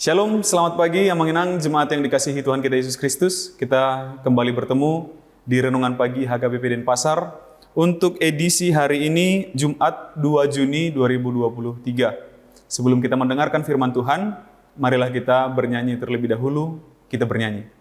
Shalom, selamat pagi yang mengenang jemaat yang dikasihi Tuhan kita Yesus Kristus. Kita kembali bertemu di Renungan Pagi HKBP Denpasar untuk edisi hari ini Jumat 2 Juni 2023. Sebelum kita mendengarkan firman Tuhan, marilah kita bernyanyi terlebih dahulu. Kita bernyanyi.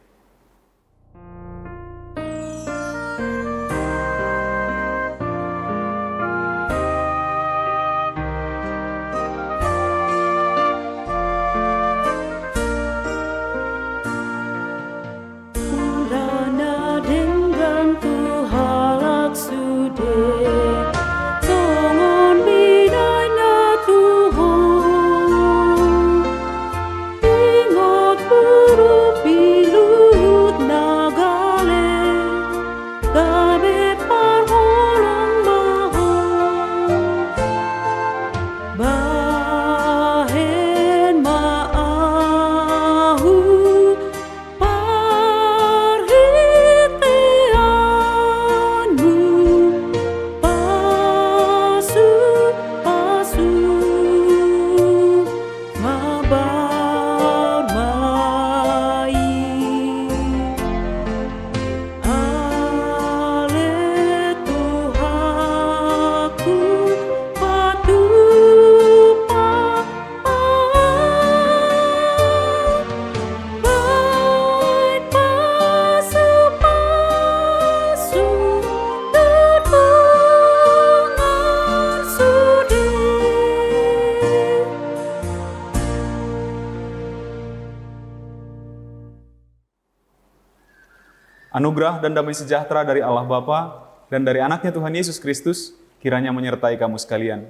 Anugerah dan damai sejahtera dari Allah Bapa dan dari anaknya Tuhan Yesus Kristus kiranya menyertai kamu sekalian.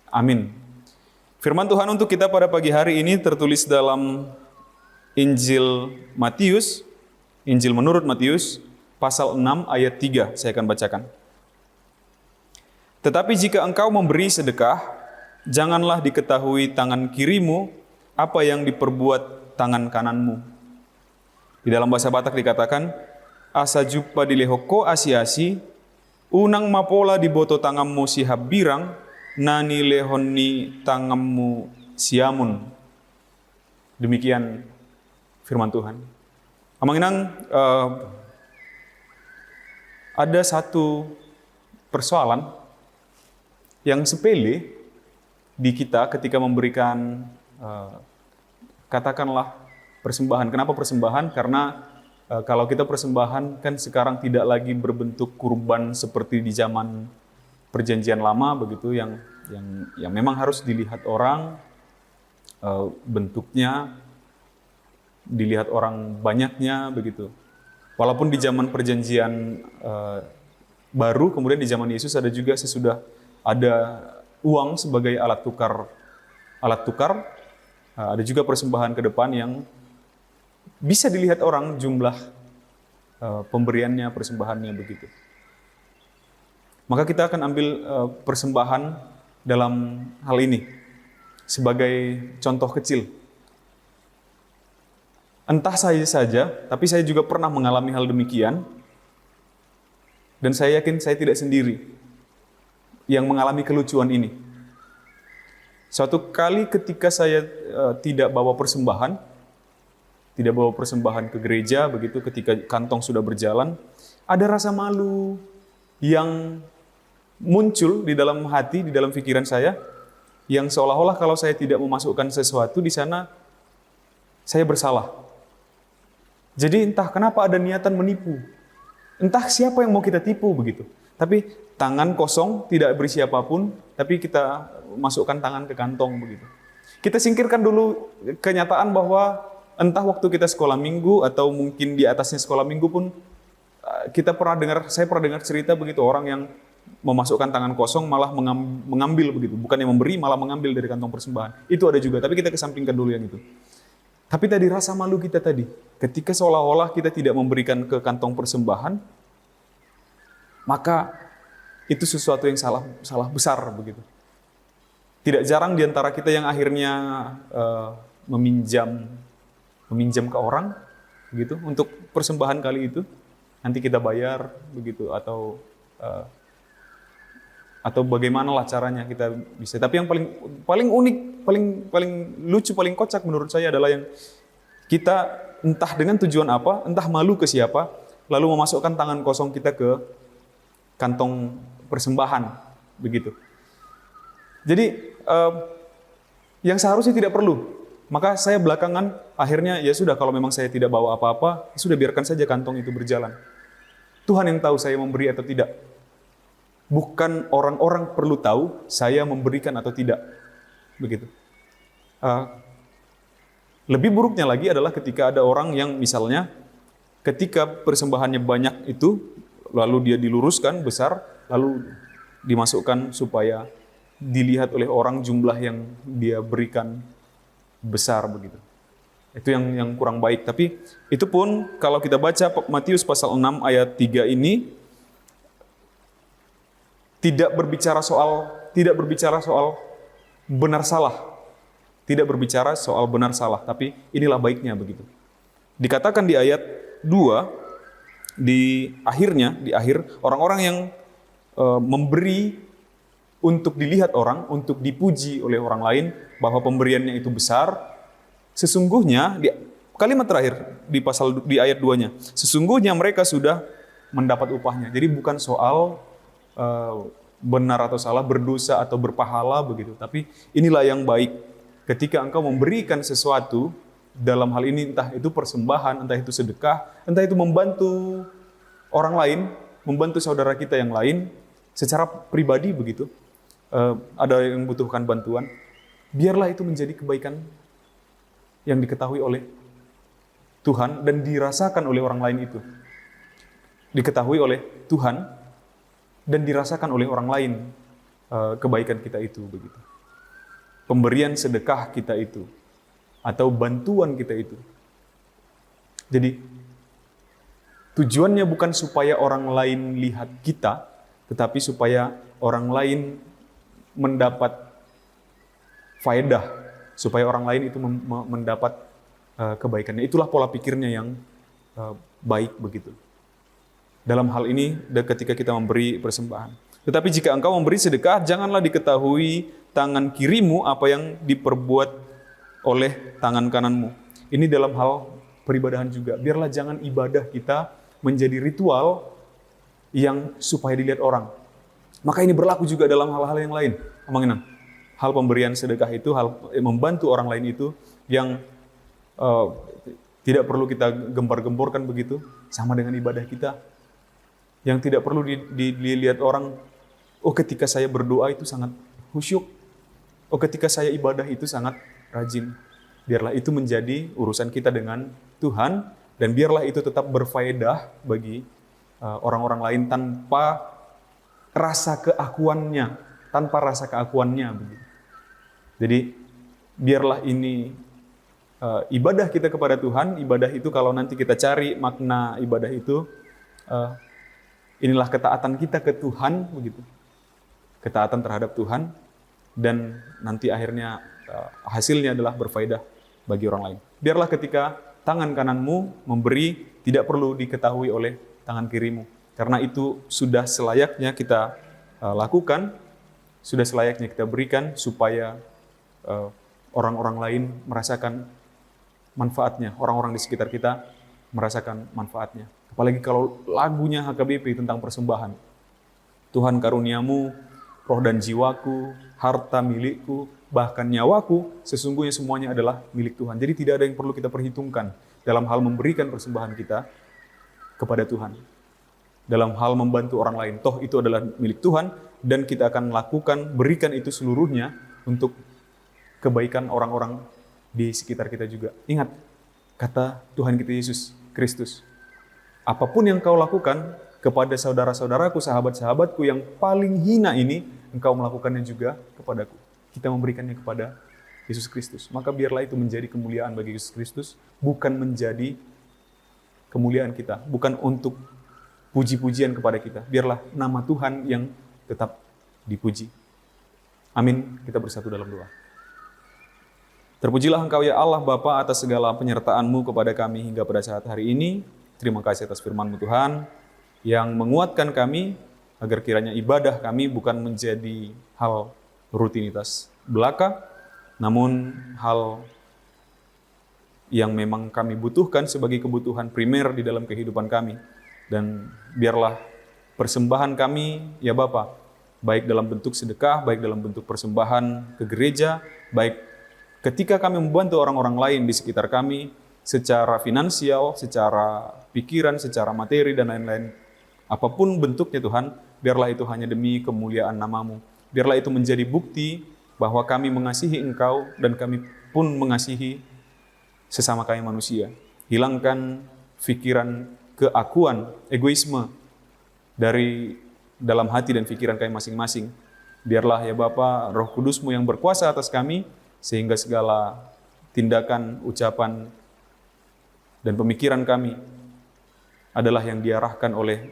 Amin. Firman Tuhan untuk kita pada pagi hari ini tertulis dalam Injil Matius, Injil menurut Matius, pasal 6 ayat 3, saya akan bacakan. Tetapi jika engkau memberi sedekah, janganlah diketahui tangan kirimu apa yang diperbuat tangan kananmu. Di dalam bahasa Batak dikatakan, asa jupa di lehoko asiasi, unang mapola di boto tanganmu sihab birang, nani lehoni tanganmu siamun. Demikian firman Tuhan. Amanginang, ada satu persoalan yang sepele di kita ketika memberikan, katakanlah persembahan. Kenapa persembahan? Karena kalau kita persembahan kan sekarang tidak lagi berbentuk kurban seperti di zaman perjanjian lama begitu yang memang harus dilihat orang, bentuknya dilihat orang banyaknya begitu. Walaupun di zaman perjanjian baru, kemudian di zaman Yesus ada juga sesudah ada uang sebagai alat tukar, ada juga persembahan ke depan yang bisa dilihat orang jumlah pemberiannya, persembahannya begitu. Maka kita akan ambil persembahan dalam hal ini sebagai contoh kecil. Entah saya saja, tapi saya juga pernah mengalami hal demikian. Dan saya yakin saya tidak sendiri yang mengalami kelucuan ini. Suatu kali ketika saya tidak bawa persembahan ke gereja, begitu ketika kantong sudah berjalan, ada rasa malu yang muncul di dalam hati, di dalam pikiran saya, yang seolah-olah kalau saya tidak memasukkan sesuatu di sana, saya bersalah. Jadi entah kenapa ada niatan menipu, entah siapa yang mau kita tipu begitu. Tapi tangan kosong, tidak berisi apapun, tapi kita masukkan tangan ke kantong begitu. Kita singkirkan dulu kenyataan bahwa entah waktu kita sekolah minggu atau mungkin di atasnya sekolah minggu pun saya pernah dengar cerita begitu, orang yang memasukkan tangan kosong malah mengambil begitu, bukan yang memberi malah mengambil dari kantong persembahan. Itu ada juga, tapi kita kesampingkan dulu yang itu. Tapi tadi rasa malu kita tadi, ketika seolah-olah kita tidak memberikan ke kantong persembahan, maka itu sesuatu yang salah besar begitu. Tidak jarang di antara kita yang akhirnya meminjam ke orang begitu untuk persembahan kali itu, nanti kita bayar begitu, atau bagaimanalah caranya kita bisa. Tapi yang paling unik paling lucu, paling kocak menurut saya adalah yang kita entah dengan tujuan apa, entah malu ke siapa, lalu memasukkan tangan kosong kita ke kantong persembahan, begitu. Jadi yang seharusnya tidak perlu. Maka saya belakangan akhirnya ya sudah, kalau memang saya tidak bawa apa-apa, sudah biarkan saja kantong itu berjalan. Tuhan yang tahu saya memberi atau tidak. Bukan orang-orang perlu tahu saya memberikan atau tidak. Begitu. Lebih buruknya lagi adalah ketika ada orang yang misalnya ketika persembahannya banyak itu, lalu dia diluruskan besar, lalu dimasukkan supaya dilihat oleh orang jumlah yang dia berikan besar begitu. Itu yang kurang baik. Tapi itu pun kalau kita baca Matius pasal 6 ayat 3 ini tidak berbicara soal benar salah. Tidak berbicara soal benar salah, tapi inilah baiknya begitu. Dikatakan di ayat 2 di akhir orang-orang yang memberi untuk dilihat orang, untuk dipuji oleh orang lain bahwa pemberiannya itu besar. Sesungguhnya di kalimat terakhir di ayat 2-nya, sesungguhnya mereka sudah mendapat upahnya. Jadi bukan soal benar atau salah, berdosa atau berpahala begitu. Tapi inilah yang baik ketika engkau memberikan sesuatu, dalam hal ini entah itu persembahan, entah itu sedekah, entah itu membantu orang lain, membantu saudara kita yang lain secara pribadi begitu. Ada yang membutuhkan bantuan, biarlah itu menjadi kebaikan yang diketahui oleh Tuhan dan dirasakan oleh orang lain itu. Diketahui oleh Tuhan dan dirasakan oleh orang lain kebaikan kita itu begitu. Pemberian sedekah kita itu atau bantuan kita itu. Jadi tujuannya bukan supaya orang lain lihat kita, tetapi supaya orang lain mendapat faedah, supaya orang lain itu mendapat kebaikannya. Itulah pola pikirnya yang baik begitu. Dalam hal ini ketika kita memberi persembahan. Tetapi jika engkau memberi sedekah, janganlah diketahui tangan kirimu apa yang diperbuat oleh tangan kananmu. Ini dalam hal peribadahan juga. Biarlah jangan ibadah kita menjadi ritual yang supaya dilihat orang. Maka ini berlaku juga dalam hal-hal yang lain. Amanginan. Hal pemberian sedekah itu, hal membantu orang lain itu yang tidak perlu kita gempar-gemborkan begitu, sama dengan ibadah kita. Yang tidak perlu dilihat orang, oh ketika saya berdoa itu sangat khusyuk, oh ketika saya ibadah itu sangat rajin. Biarlah itu menjadi urusan kita dengan Tuhan, dan biarlah itu tetap berfaedah bagi orang-orang lain tanpa rasa keakuannya, begitu. Jadi biarlah ini ibadah kita kepada Tuhan. Ibadah itu kalau nanti kita cari makna ibadah itu, inilah ketaatan kita ke Tuhan begitu. Ketaatan terhadap Tuhan, dan nanti akhirnya hasilnya adalah berfaedah bagi orang lain. Biarlah ketika tangan kananmu memberi, tidak perlu diketahui oleh tangan kirimu. Karena itu sudah selayaknya kita lakukan, sudah selayaknya kita berikan supaya orang-orang lain merasakan manfaatnya, orang-orang di sekitar kita merasakan manfaatnya. Apalagi kalau lagunya HKBP tentang persembahan. Tuhan karuniamu, roh dan jiwaku, harta milikku, bahkan nyawaku, sesungguhnya semuanya adalah milik Tuhan. Jadi tidak ada yang perlu kita perhitungkan dalam hal memberikan persembahan kita kepada Tuhan. Dalam hal membantu orang lain. Toh itu adalah milik Tuhan, dan kita akan lakukan, berikan itu seluruhnya untuk kebaikan orang-orang di sekitar kita juga. Ingat, kata Tuhan kita Yesus Kristus, apapun yang kau lakukan kepada saudara-saudaraku, sahabat-sahabatku yang paling hina ini, engkau melakukannya juga kepadaku. Kita memberikannya kepada Yesus Kristus. Maka biarlah itu menjadi kemuliaan bagi Yesus Kristus, bukan menjadi kemuliaan kita, bukan untuk puji-pujian kepada kita. Biarlah nama Tuhan yang tetap dipuji. Amin. Kita bersatu dalam doa. Terpujilah Engkau ya Allah Bapa atas segala penyertaan-Mu kepada kami hingga pada saat hari ini. Terima kasih atas firman-Mu Tuhan yang menguatkan kami agar kiranya ibadah kami bukan menjadi hal rutinitas belaka, Namun hal yang memang kami butuhkan sebagai kebutuhan primer di dalam kehidupan kami. Dan biarlah persembahan kami, ya Bapa, baik dalam bentuk sedekah, baik dalam bentuk persembahan ke gereja, baik ketika kami membantu orang-orang lain di sekitar kami, secara finansial, secara pikiran, secara materi, dan lain-lain. Apapun bentuknya Tuhan, biarlah itu hanya demi kemuliaan nama-Mu. Biarlah itu menjadi bukti bahwa kami mengasihi Engkau dan kami pun mengasihi sesama kami manusia. Hilangkan pikiran keakuan, egoisme dari dalam hati dan pikiran kami masing-masing. Biarlah ya Bapa, Roh Kudus-Mu yang berkuasa atas kami, sehingga segala tindakan, ucapan, dan pemikiran kami adalah yang diarahkan oleh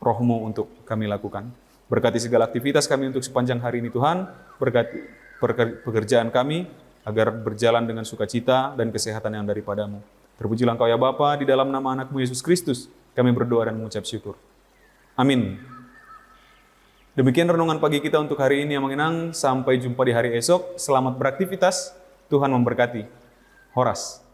Roh-Mu untuk kami lakukan. Berkati segala aktivitas kami untuk sepanjang hari ini Tuhan, berkati pekerjaan kami, agar berjalan dengan sukacita dan kesehatan yang daripada-Mu. Terpujilah Engkau ya Bapa, di dalam nama anak-Mu Yesus Kristus, kami berdoa dan mengucap syukur. Amin. Demikian renungan pagi kita untuk hari ini yang mengenang. Sampai jumpa di hari esok. Selamat beraktivitas. Tuhan memberkati. Horas.